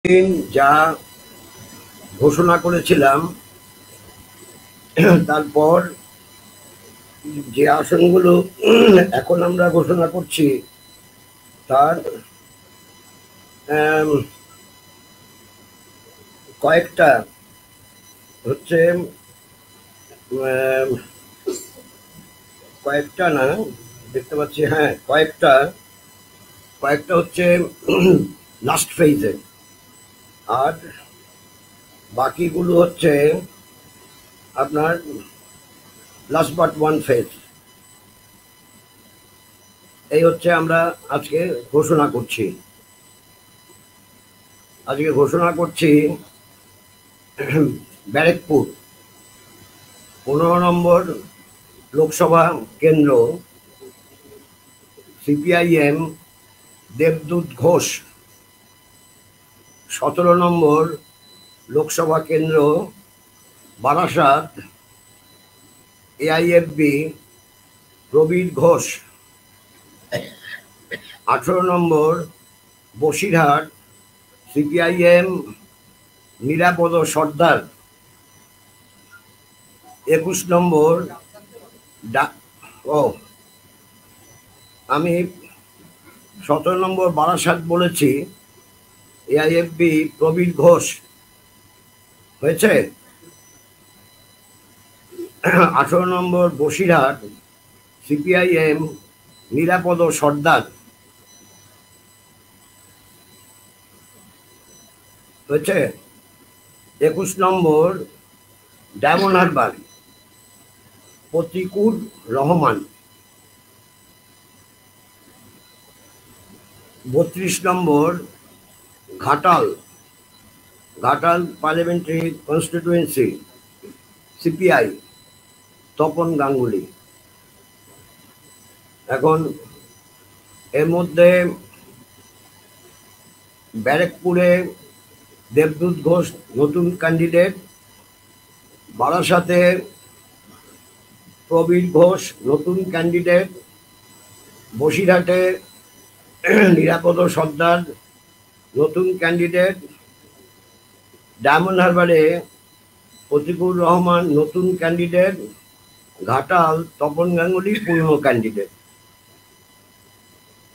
দিন যা ঘোষণা করেছিলাম তারপর যে আসনগুলো এখন আমরা ঘোষণা করছি তার কয়েকটা হচ্ছে কয়েকটা না দেখতে পাচ্ছি, হ্যাঁ কয়েকটা কয়েকটা হচ্ছে লাস্ট ফেজে, আর বাকিগুলো হচ্ছে আপনার লাস্ট বাট ওয়ান ফেজ। এই হচ্ছে আমরা আজকে ঘোষণা করছি। ব্যারেকপুর 15 নম্বর লোকসভা কেন্দ্র, সিপিআইএম দেবদূত ঘোষ। 17 নম্বর লোকসভা কেন্দ্র, বারাসাত, এআইএফবি প্রবীর ঘোষ। 18 নম্বর বসিরহাট, সিপিআইএম নিরাপদ সর্দার। 21 নম্বর আমি 17 নম্বর বারাসাত বলেছি, এআইএফবি প্রবীর ঘোষ হয়েছে। 18 নম্বর বসিরহাট, সিপিআইএম নিরাপদ সর্দার হয়েছে। 21 নম্বর ডায়মন্ড হারবার, প্রতিকুর রহমান। 32 নম্বর Ghatal parliamentary constituency, CPI Tapan Ganguly. এখন এর মধ্যে ব্যারেকপুরে দেবদূত ঘোষ নতুন ক্যান্ডিডেট, বারাসাতে প্রবীর ঘোষ নতুন ক্যান্ডিডেট, বসিরহাটে নিরাপদ সর্দার নতুন ক্যান্ডিডেট, ডায়মন্ড হারবারে প্রতিকুর রহমান নতুন ক্যান্ডিডেট, ঘাটাল তপন গাঙ্গুলি পুরনো ক্যান্ডিডেট।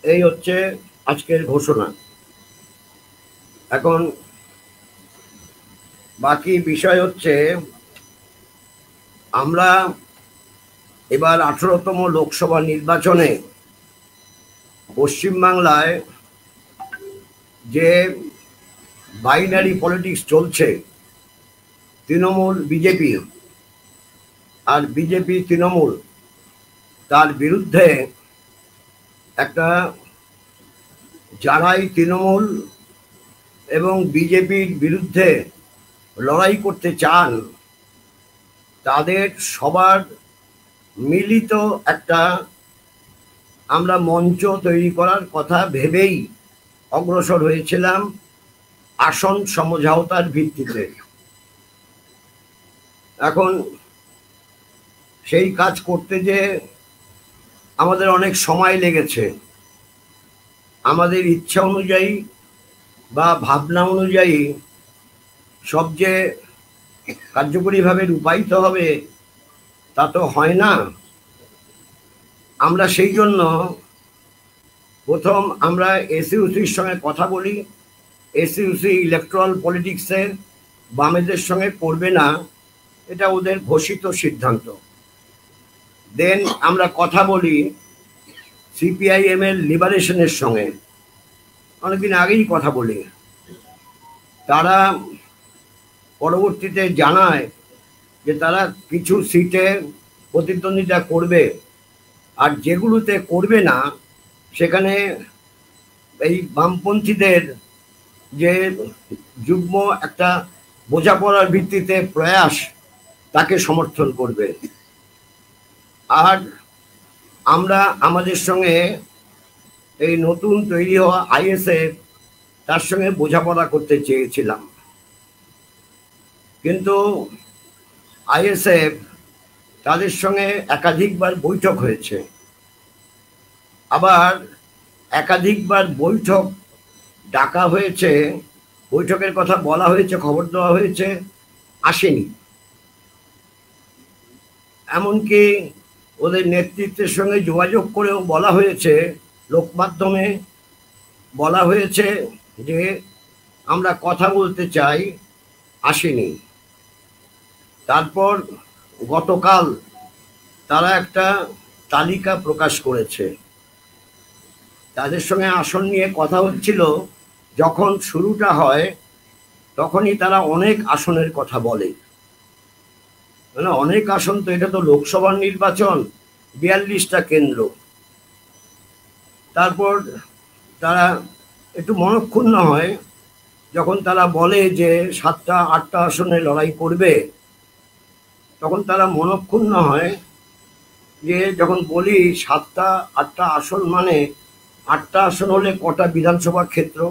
এই হচ্ছে আজকের ঘোষণা। এখন বাকি বিষয় হচ্ছে, আমরা এবার 18তম লোকসভা নির্বাচনে পশ্চিমবাংলায় যে বাইনারি পলিটিক্স চলছে, তৃণমূল বিজেপি আর বিজেপি তৃণমূল, তার বিরুদ্ধে একটা, যারাই তৃণমূল এবং বিজেপির বিরুদ্ধে লড়াই করতে চান তাদের সবার মিলিত একটা আমরা মঞ্চ তৈরি করার কথা ভেবেই অগ্রসর হয়েছিলাম আসন সমঝোতার ভিত্তিতে। এখন সেই কাজ করতে যে আমাদের অনেক সময় লেগেছে, আমাদের ইচ্ছা অনুযায়ী বা ভাবনা অনুযায়ী সব যে কার্যকরীভাবে রূপায়িত হবে তা তো হয় না। আমরা সেই জন্য প্রথম আমরা এসইউসির সঙ্গে কথা বলি। এসইউসি ইলেকট্রাল পলিটিক্সে বামেদের সঙ্গে করবে না, এটা ওদের ঘোষিত সিদ্ধান্ত। দেন আমরা কথা বলি সিপিআইএম এর লিবারেশনের সঙ্গে, অনেকদিন আগেই কথা বলি। তারা পরবর্তীতে জানায় যে তারা কিছু সিটে প্রতিদ্বন্দ্বিতা করবে, আর যেগুলোতে করবে না সেখানে এই বামপন্থীদের যে যুগ্ম একটা বোঝাপড়ার ভিত্তিতে প্রয়াস, তাকে সমর্থন করবে। আর আমরা আমাদের সঙ্গে এই নতুন তৈরি হওয়া আইএসএফ, তার সঙ্গে বোঝাপড়া করতে চেয়েছিলাম, কিন্তু আইএসএফ তাদের সঙ্গে একাধিকবার বৈঠক হয়েছে, আবার একাধিকবার বৈঠক ডাকা হয়েছে বৈঠকের কথা বলা হয়েছে, খবর দেওয়া হয়েছে, আসেনি। এমনকি ওদের নেতৃত্বের সঙ্গে যোগাযোগ করেও বলা হয়েছে, লোক মাধ্যমে বলা হয়েছে যে আমরা কথা বলতে চাই, আসেনি। তারপর গতকাল তারা একটা তালিকা প্রকাশ করেছে, তাদের সঙ্গে আসন নিয়ে কথা হচ্ছিল। যখন শুরুটা হয় তখনই তারা অনেক আসনের কথা বলে, মানে অনেক আসন, তো এটা তো লোকসভার নির্বাচন, 42টা কেন্দ্র। তারপর তারা একটু মনক্ষুণ্ণ হয় যখন তারা বলে যে 7টা 8টা আসনে লড়াই করবে। তখন তারা মনক্ষুণ্ণ হয় যে যখন বলি 7টা 8টা আসন, মানে 8টা আসন হলে কটা বিধানসভা ক্ষেত্র,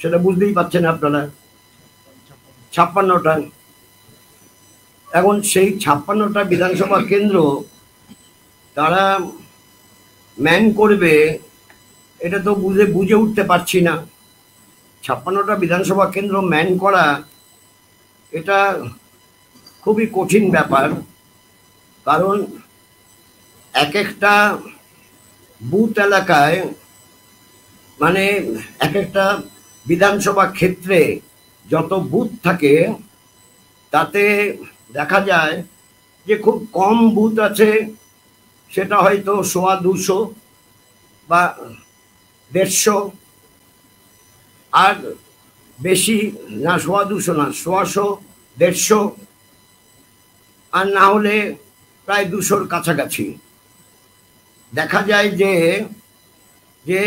সেটা বুঝতেই পারছেন আপনারা, 56টা। এখন সেই 56টা বিধানসভা কেন্দ্র তারা ম্যান করবে, এটা তো বুঝে উঠতে পারছি না। 56টা বিধানসভা কেন্দ্র ম্যান করা এটা খুবই কঠিন ব্যাপার, কারণ এক একটা বুথ এলাকায়, মানে এক একটা বিধানসভা ক্ষেত্রে যত বুথ থাকে তাতে দেখা যায় যে খুব কম বুথ আছে, সেটা হয়তো 100-200 বা 150, আর বেশি না, 100-200 না, 100-150, আর না হলে প্রায় 200-র কাছাকাছি। দেখা যায় যে যে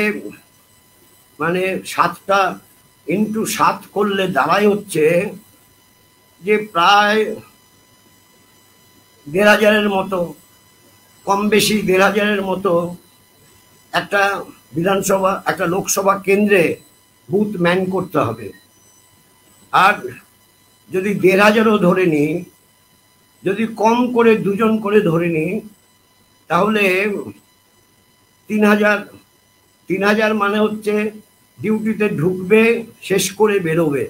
মানে 7টা ইন্টু 7 করলে দাঁড়ায় হচ্ছে যে প্রায় 1,500-এর মতো, কম বেশি 1,500-এর মতো একটা বিধানসভা, একটা লোকসভা কেন্দ্রে বুথ ম্যান করতে হবে। আর যদি 1,500-ও ধরে নিই, যদি কম করে 2জন করে ধরে নিই, তাহলে 3,000। 3,000 মানে হচ্ছে ডিউটিতে ঢুকবে, শেষ করে বেরোবে,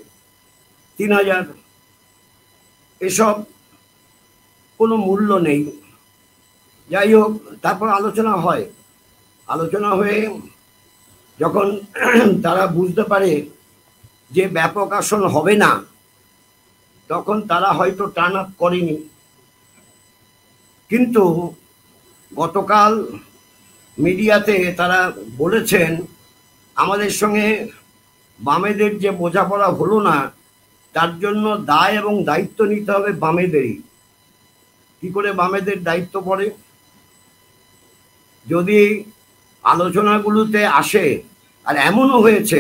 3,000। এসব কোনো মূল্য নেই। যাই হোক, তারপর আলোচনা হয়, আলোচনা হয়ে যখন তারা বুঝতে পারে যে ব্যাপক আসন হবে না, তখন তারা হয়তো টার্ন আপ করেনি। কিন্তু গতকাল মিডিয়াতে তারা বলেছেন আমাদের সঙ্গে বামেদের যে বোঝাপড়া হলো না, তার জন্য দায় এবং দায়িত্ব নিতে হবে বামেদেরই। কি করে বামেদের দায়িত্ব পড়ে? যদি আলোচনাগুলোতে আসে, আর এমনও হয়েছে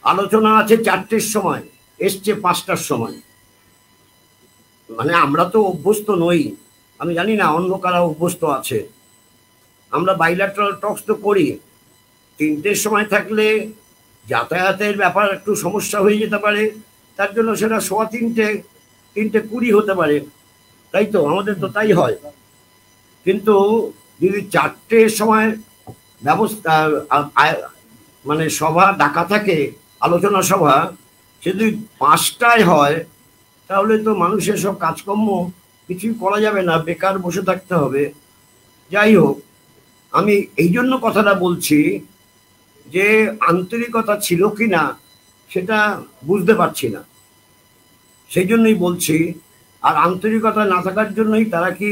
আলোচনা আছে 4টের সময়, এসছে 5টার সময়, মানে আমরা তো অভ্যস্ত নই, আমি জানি না অন্য কারা অভ্যস্ত আছে। আমরা বাইল্যাটারাল টক্স তো করি, 3টের সময় থাকলে যাতায়াতের ব্যাপার একটু সমস্যা হয়ে যেতে পারে, তার জন্য সেটা 3:15, 3:20 হতে পারে, তাই তো আমাদের তো তাই হয়। কিন্তু যদি 4টের সময় ব্যবস্থা, মানে সভা ডাকা থাকে, আলোচনা সভা, সে যদি 5টায় হয়, তাহলে তো মানুষের সব কাজকর্ম কিছুই করা যাবে না, বেকার বসে থাকতে হবে। যাই হোক, আমি এই জন্য কথাটা বলছি যে আন্তরিকতা ছিল কি না সেটা বুঝতে পারছি না, সেই জন্যই বলছি। আর আন্তরিকতা না থাকার জন্যই তারা কি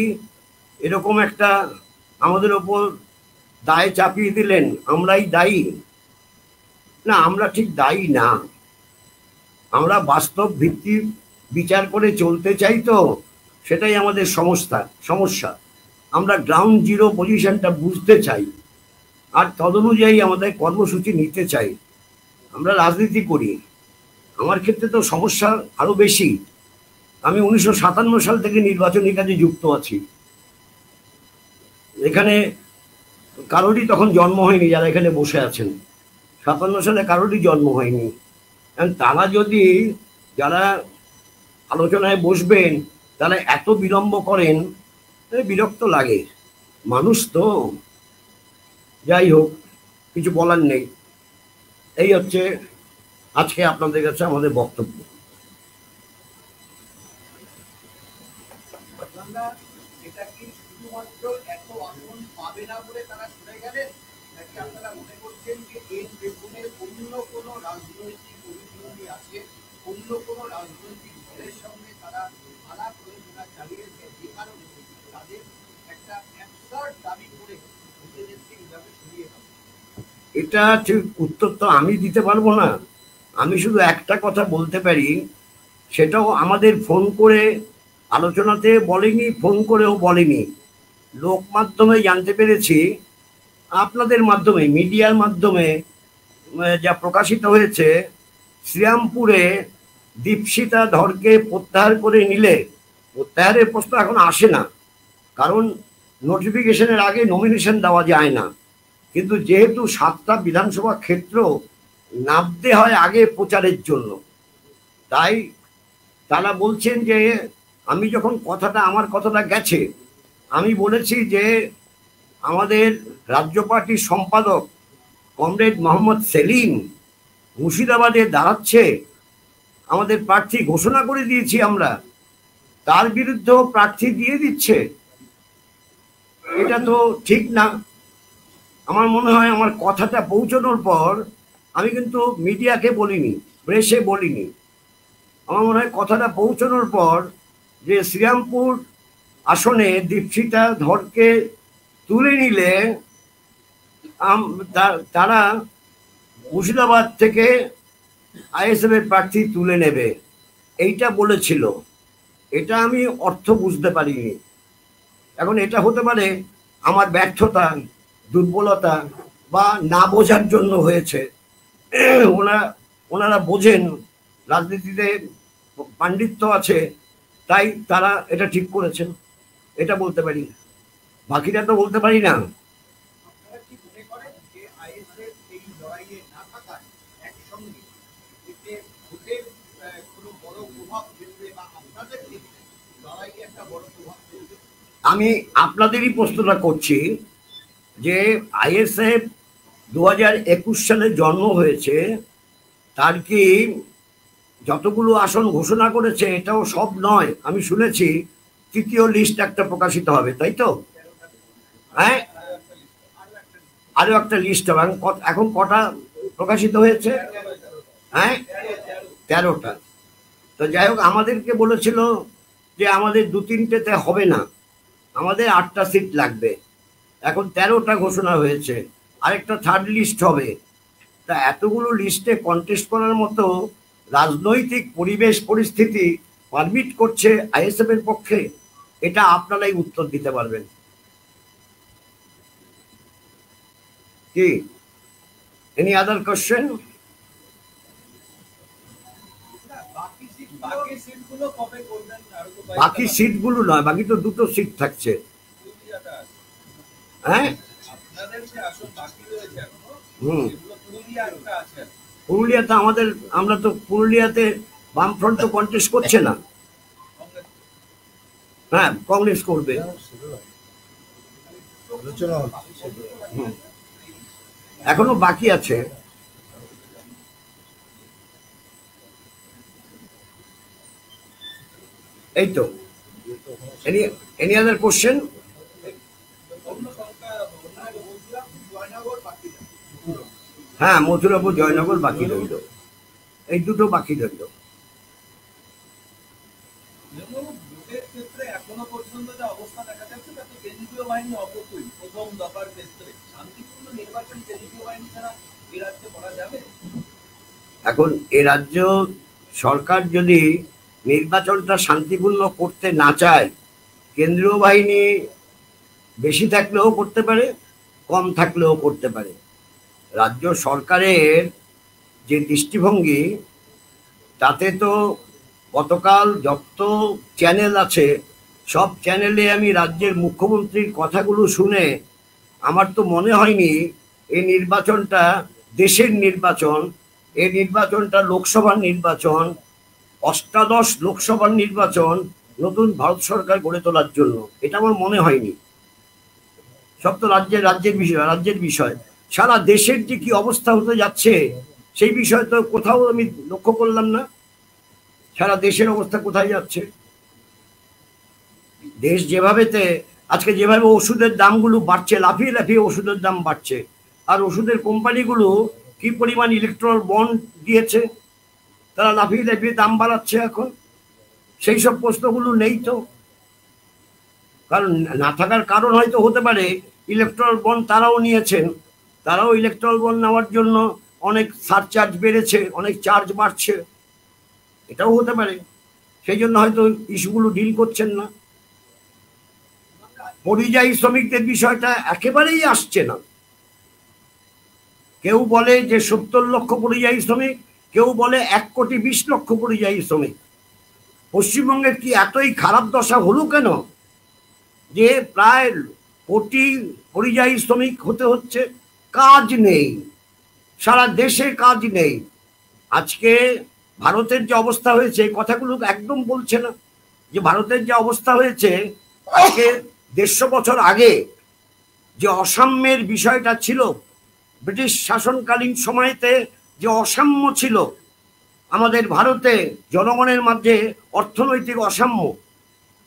এরকম একটা আমাদের ওপর দায় চাপিয়ে দিলেন, আমরাই দায়ী? না, আমরা ঠিক দায়ী না। আমরা বাস্তব ভিত্তি বিচার করে চলতে চাই, তো সেটাই আমাদের সমস্যা। আমরা গ্রাউন্ড জিরো পজিশনটা বুঝতে চাই, আর তদনুযায়ী আমাদের কর্মসূচি নিতে চাই। আমরা রাজনীতি করি, আমার ক্ষেত্রে তো সমস্যা আরো বেশি। আমি 1957 সাল থেকে নির্বাচনী কাজে যুক্ত আছি। এখানে কারোরই তখন জন্ম হয়নি, যারা এখানে বসে আছেন 57 সালে কারোরই জন্ম হয়নি। তারা যদি, যারা আলোচনায় বসবেন, তারা এত বিলম্ব করেন, বিরক্ত লাগে। মানুষ তো, যাই হোক, কিছু বলার নেই। এই হচ্ছে আজকে আপনাদের কাছে আমাদের বক্তব্য। এটা ঠিক উত্তর তো আমি দিতে পারবো না। আমি শুধু একটা কথা বলতে পারি, সেটাও আমাদের ফোন করে আলোচনাতে বলেনি, ফোন করেও বলেনি, লোক মাধ্যমে জানতে পেরেছি, আপনাদের মাধ্যমে, মিডিয়ার মাধ্যমে যা প্রকাশিত হয়েছে, শ্রীরামপুরে দীপশিতা ধরকে প্রত্যাহার করে নিলে, প্রত্যাহারের প্রশ্ন এখন আসে না, কারণ নোটিফিকেশনের আগে নমিনেশন দেওয়া যায় না। কিন্তু যেহেতু 7টা বিধানসভা ক্ষেত্র নামতে হয় আগে প্রচারের জন্য, তাই তারা বলছেন যে আমি যখন আমার কথাটা গেছে, আমি বলেছি যে আমাদের রাজ্য পার্টির সম্পাদক কমরেড মোহাম্মদ সেলিম মুর্শিদাবাদে দাঁড়াচ্ছে, আমাদের প্রার্থী ঘোষণা করে দিয়েছি আমরা, তার বিরুদ্ধেও প্রার্থী দিয়ে দিচ্ছে, এটা তো ঠিক না। আমার মনে হয় আমার কথাটা পৌঁছানোর পর, আমি কিন্তু মিডিয়াকে বলিনি, প্রেসে বলিনি, আমার মনে হয় কথাটা পৌঁছানোর পর যে শ্রীরামপুর আসনে দীপশিতা ধরকে তুলে নিলে তারা মুর্শিদাবাদ থেকে আইএসএফ এর প্রার্থী তুলে নেবে, এইটা বলেছিল। এটা আমি অর্থ বুঝতে পারিনি। এখন এটা হতে পারে আমার ব্যর্থতা, দুর্বলতা বা না বোঝার জন্য হয়েছে। ওনারা বোঝেন, রাজনীতিতে পাণ্ডিত্য আছে, তাই তারা এটা ঠিক করেছেন, এটা বলতে পারি, বাকিটা তো বলতে পারি না। আমি আপনাদেরই প্রশ্নটা করছি যে আইএসএফ 2021 সালে জন্ম হয়েছে, তার কি যতগুলো আসন ঘোষণা করেছে এটাও সব নয়? আমি শুনেছি তৃতীয় লিস্ট একটা প্রকাশিত হবে, তাই তো? হ্যাঁ, আরো একটা লিস্ট হবে। এখন কটা প্রকাশিত হয়েছে? হ্যাঁ, 13টা। তো যাই হোক, আমাদেরকে বলেছিল যে আমাদের 2-3টেতে হবে না, আমাদের 8টা সিট লাগবে। এখন 13টা ঘোষণা হয়েছে, আরেকটা থার্ড লিস্ট হবে। তা এতগুলো লিস্টে কন্টেস্ট করার মতো রাজনৈতিক পরিবেশ পরিস্থিতি পারমিট করছে আইএসএফ এর পক্ষে? এটা আপনারাই উত্তর দিতে পারবেন। কি এনি আদার কোশ্চেন? বাকি সিটগুলো নয়, বাকি তো 2টো সিট থাকছে। হ্যাঁ, পুরুলিয়াতে আমরা তো পুরুলিয়াতে বামফ্রন্ট তো কন্টেস্ট করছে না। হ্যাঁ, কংগ্রেস করবে। এখনো বাকি আছে। এই তো। Any other question? হ্যাঁ, মথুরাপুর, জয়নগর বাকি রইল, এই 2টো বাকি রইল। এখন এ রাজ্য সরকার যদি নির্বাচনটা শান্তিপূর্ণ করতে না চায়, কেন্দ্রীয় বাহিনী বেশি থাকলেও করতে পারে, কম থাকলেও করতে পারে। রাজ্য সরকারের যে দৃষ্টিভঙ্গি, তাতে তো গতকাল যত চ্যানেল আছে সব চ্যানেলে আমি রাজ্যের মুখ্যমন্ত্রীর কথাগুলো শুনে আমার তো মনে হয়নি এই নির্বাচনটা দেশের নির্বাচন, এই নির্বাচনটা লোকসভার নির্বাচন, অষ্টাদশ লোকসভার নির্বাচন নতুন ভারত সরকার গড়ে তোলার জন্য, এটা আমার মনে হয়নি। সব তো রাজ্যের বিষয়। সারা দেশের যে কি অবস্থা হতে যাচ্ছে সেই বিষয় তো কোথাও আমি লক্ষ্য করলাম না। সারা দেশের অবস্থা কোথায় যাচ্ছে? দেশ যেভাবেতে আজকে যেভাবে ওষুধের দামগুলো বাড়ছে, লাফিয়ে লাফিয়ে ওষুধের দাম বাড়ছে, আর ওষুধের কোম্পানিগুলো কি পরিমাণ ইলেকট্রাল বন্ড দিয়েছে, তারা লাফিয়ে লাফিয়ে দাম বাড়াচ্ছে এখন। সেই সব প্রশ্নগুলো নেই তো। কারণ না থাকার কারণ হয়তো হতে পারে ইলেকট্রাল বন্ড তারাও নিয়েছেন, তারাও ইলেকট্রাল বন্ড নেওয়ার জন্য অনেক সারচার্জ বেড়েছে, অনেক চার্জ বাড়ছে, এটাও হতে পারে। সেই জন্য হয়তো ইস্যুগুলো ডিল করছেন না। পরিযায়ী শ্রমিকদের বিষয়টা একেবারেই আসছে না। কেউ বলে যে 70 লক্ষ পরিযায়ী শ্রমিক, কেউ বলে 1,20,00,000 পরিযায়ী শ্রমিক। পশ্চিমবঙ্গের কি এতই খারাপ দশা হলো কেন যে প্রায় কোটি পরিযায়ী শ্রমিক হতে হচ্ছে? কাজ নেই, সারা দেশে কাজ নেই। আজকে ভারতের যে অবস্থা হয়েছে, কথাগুলো একদম বলছে না যে ভারতের যে অবস্থা হয়েছে আজকে 150 বছর আগে যে অসাম্যের বিষয়টা ছিল, ব্রিটিশ শাসনকালীন সময়তে যে অসাম্য ছিল আমাদের ভারতে, জনগণের মধ্যে অর্থনৈতিক অসাম্য,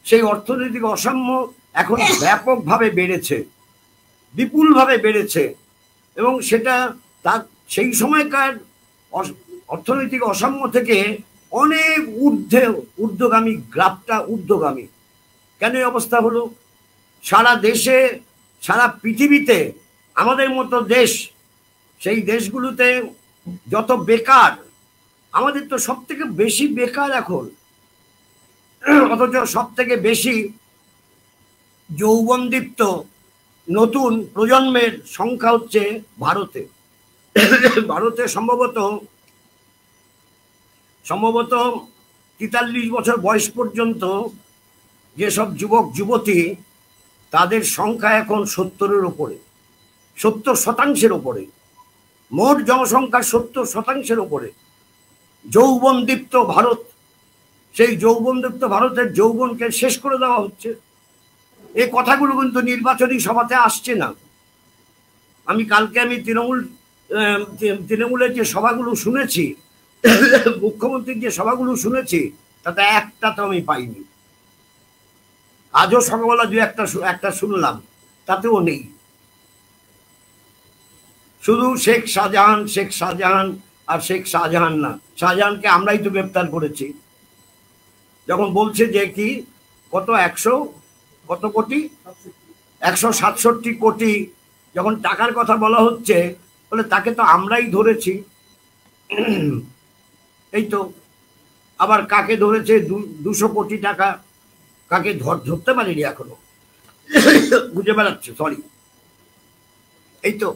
সেই অর্থনৈতিক অসাম্য এখন ব্যাপকভাবে বেড়েছে, বিপুলভাবে বেড়েছে। এবং সেটা তার সেই সময়কার অর্থনৈতিক অসাম্য থেকে অনেক ঊর্ধ্বগামী, গ্রাফটা ঊর্ধ্বগামী। কেন এই অবস্থা হলো? সারা দেশে, সারা পৃথিবীতে আমাদের মতো দেশ, সেই দেশগুলোতে যত বেকার, আমাদের তো সব থেকে বেশি বেকার এখন, অথচ সব থেকে বেশি যৌবনদীপ্ত নতুন প্রজন্মের সংখ্যা হচ্ছে ভারতে। ভারতে সম্ভবত 43 বছর বয়স পর্যন্ত যেসব যুবক যুবতী, তাদের সংখ্যা এখন 70-এর উপরে, 70% উপরে। মোট জনসংখ্যার 70% উপরে যৌবনদীপ্ত ভারত। সেই যৌবনদীপ্ত ভারতের যৌবনকে শেষ করে দেওয়া হচ্ছে। এই কথাগুলো কিন্তু নির্বাচনী সভাতে আসছে না। কালকে তৃণমূলের যে সভাগুলো শুনেছি, মুখ্যমন্ত্রীর যে সভাগুলো শুনেছি, তাতে একটা তো আমি পাইনি। আজও সকালবেলা একটা শুনলাম, তাতেও নেই। শুধু শেখ শাহজাহান, শেখ শাহজাহান আর শেখ শাহজাহান না। শাহজাহানকে আমরাই তো গ্রেপ্তার করেছি। যখন বলছে যে কি কত 100 কত কোটি, 167 কোটি যখন টাকার কথা বলা হচ্ছে, বলে তাকে তো আমরাই ধরেছি। এই তো আবার কাকে ধরেছে 200 কোটি টাকা, কাকে ধরতে পারিনি এখনো, বুঝে বেড়াচ্ছে। সরি, এই তো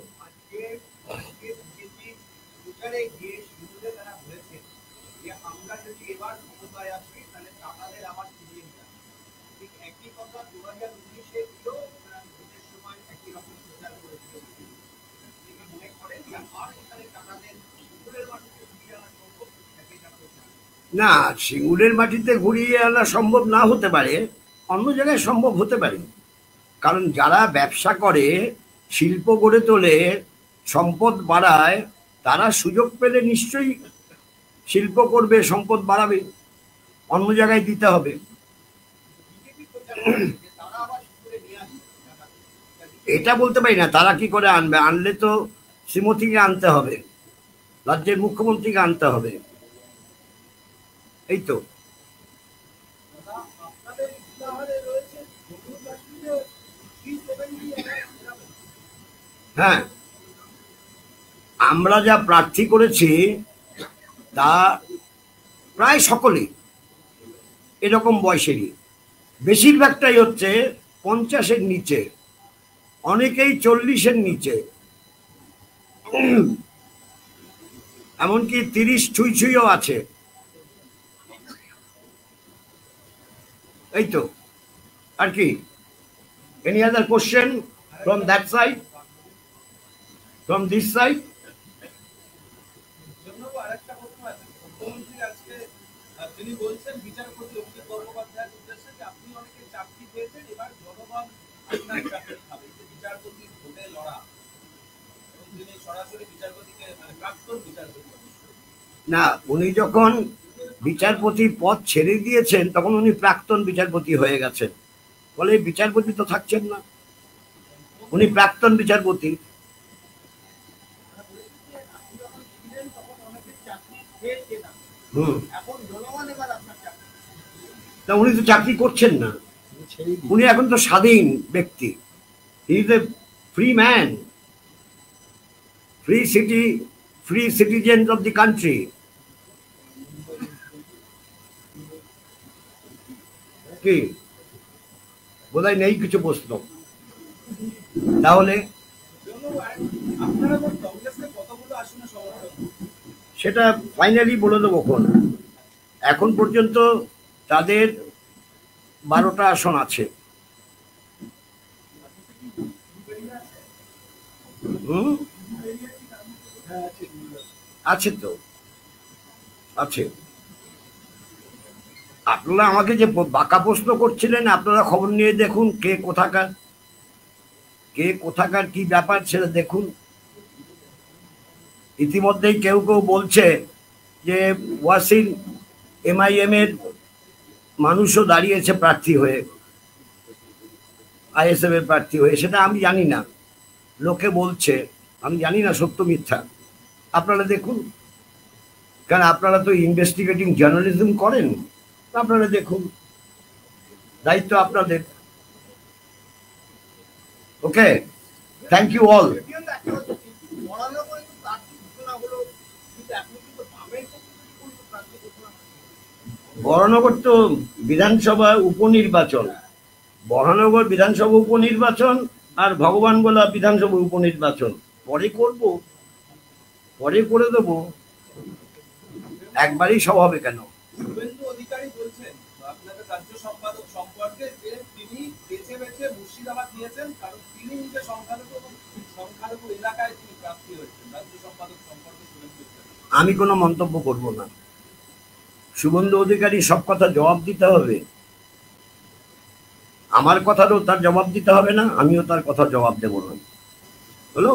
না, সিঙ্গুরের মাটিতে ঘুরিয়ে আনা সম্ভব না হতে পারে, অন্য জায়গায় সম্ভব হতে পারে। কারণ যারা ব্যবসা করে, শিল্প গড়ে তোলে, সম্পদ বাড়ায়, তারা সুযোগ পেলে নিশ্চয়ই শিল্প করবে, সম্পদ বাড়াবে। অন্য জায়গায় দিতে হবে। এটা বলতে পারি না তারা কি করে আনবে। আনলে তো শ্রীমতীকে আনতে হবে, রাজ্যের মুখ্যমন্ত্রীকে আনতে হবে। এই তো হ্যাঁ, আমরা যা প্রার্থী করেছি তা প্রায় সকলেই এরকম বয়সেরই, বেশিরভাগটাই হচ্ছে 50-এর নিচে, অনেকেই 40-এর নিচে, এমনকি 30 ছুঁইও আছে। এই তো আর কি। Any other question from that side, from this side? তিনি বলছেন বিচারপতি অভিজিৎ গঙ্গোপাধ্যায়ের উদ্দেশ্যে যে আপনি অনেকে চাকরি পেয়েছেন, এবার জনগণ আপনার চাকরি খাবে, বিচারপতির ভোটে লড়া, এবং তিনি সরাসরি বিচারপতিকে, মানে প্রাক্তন বিচারপতি না, উনি যখন বিচারপতি পদ ছেড়ে দিয়েছেন তখন উনি প্রাক্তন বিচারপতি হয়ে গেছেন, বলে বিচারপতি তো থাকছেন না, উনি প্রাক্তন বিচারপতি। তা উনি তো চাকরি করছেন না, উনি এখন তো স্বাধীন ব্যক্তি, he is a free man, free citizen of the country. কি বোধহয় নেই কিছু প্রশ্ন? তাহলে সেটা ফাইনালি বলে দেবো। এখন পর্যন্ত তাদের 12টা আসন আছে। আছে তো আছে। আপনারা আমাকে যে বাঁকা প্রশ্ন করছিলেন, আপনারা খবর নিয়ে দেখুন কে কোথাকার কি ব্যাপার সেটা দেখুন। ইতিমধ্যেই কেউ কেউ বলছে যে ওয়াসিম MIM এর মানুষও দাঁড়িয়েছে প্রার্থী হয়ে, ISF এর প্রার্থী হয়ে। সেটা আমি জানি না, লোকে বলছে, আমি জানি না সত্য মিথ্যা। আপনারা দেখুন, কারণ আপনারা তো ইনভেস্টিগেটিং জার্নালিজম করেন, আপনারা দেখুন, দায়িত্ব আপনাদের। ওকে, থ্যাংক ইউ অল। বরানগর তো বিধানসভা উপনির্বাচন, বরানগর বিধানসভা উপনির্বাচন আর ভগবানগোলা বিধানসভা উপনির্বাচন পরে করব, পরে করে দেবো, একবারই সব হবে কেন? শুভেন্দু অধিকারী বলছেন আপনাদের রাজ্য সম্পাদক সম্পর্কে যে তিনি বেছে বেছে মুর্শিদাবাদ নিয়েছেন, কারণ তিনি নিজে সংখ্যালঘু এলাকায় তিনি প্রার্থী হয়েছেন। রাজ্য সম্পাদক সম্পর্কে আমি কোনো মন্তব্য করব না। শুভেন্দু অধিকারী সব কথা জবাব দিতে হবে, আমার কথারও তার জবাব দিতে হবে না, আমিও তার কথা জবাব দেব না। হলো?